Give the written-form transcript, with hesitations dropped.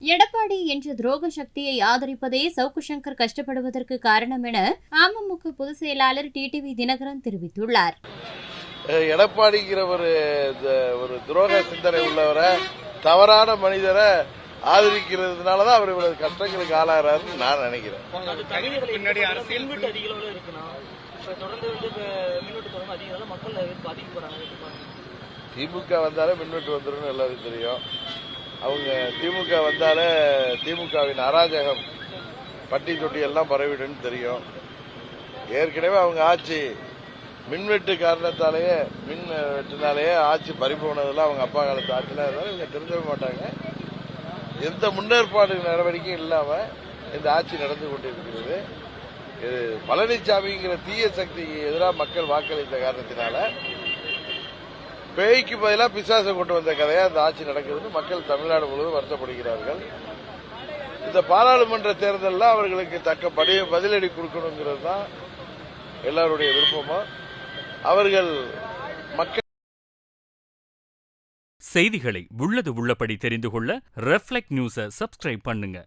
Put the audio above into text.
எடப்பாடி என்ற துரோக சக்தியை ஆதரிப்பதே சவுக்கு சங்கர் கஷ்டப்படுவதற்கு காரணம் என அமமுக பொதுச் செயலாளர் டிடிவி தினகரன் தெரிவித்துள்ளார். எடப்பாடிங்கிற ஒரு துரோக சிந்தனை உள்ளவரை, தவறான மனிதரை ஆதரிக்கிறதுனாலதான் அவர் இவ்வளவு கஷ்டங்களுக்கு ஆளாகிறாருன்னு நான் நினைக்கிறேன். திமுக வந்தாலே மின்வெட்டு வந்துடும் எல்லாருக்கும் தெரியும். அவங்க திமுக வந்தாலே திமுகவின் அராஜகம் பட்டி தொட்டி எல்லாம் பரவிடுன்னு தெரியும். ஏற்கனவே அவங்க ஆட்சி மின்வெட்டு காரணத்தாலேயே வெட்டினாலேயே ஆட்சி பறிபோனதெல்லாம் அவங்க அப்பா காலத்து ஆட்சியில் இருந்தாலும் இவங்க திருந்தவே மாட்டாங்க. எந்த முன்னேற்பாடு நடவடிக்கையும் இல்லாம இந்த ஆட்சி நடந்து கொண்டிருக்கிறது. இது பழனிசாமிங்கிற தீய சக்திக்கு எதிராக மக்கள் வாக்களித்த காரணத்தினால பேய்க்கு பதிலாக பிசாசை கொண்டு வந்த கதையா இந்த ஆட்சி நடக்குதுன்னு மக்கள் தமிழ்நாடு முழுவதும் வருத்தப்படுகிறார்கள். இந்த பாராளுமன்ற தேர்தலில் அவர்களுக்கு தக்க பதிலடி கொடுக்கணுங்கிறது தான் எல்லாருடைய விருப்பமும். அவர்கள் மக்கள் செய்திகளை உள்ளது உள்ளபடி தெரிந்து கொள்ள ரெஃப்ளெக்ட் நியூஸை சப்ஸ்கிரைப் பண்ணுங்க.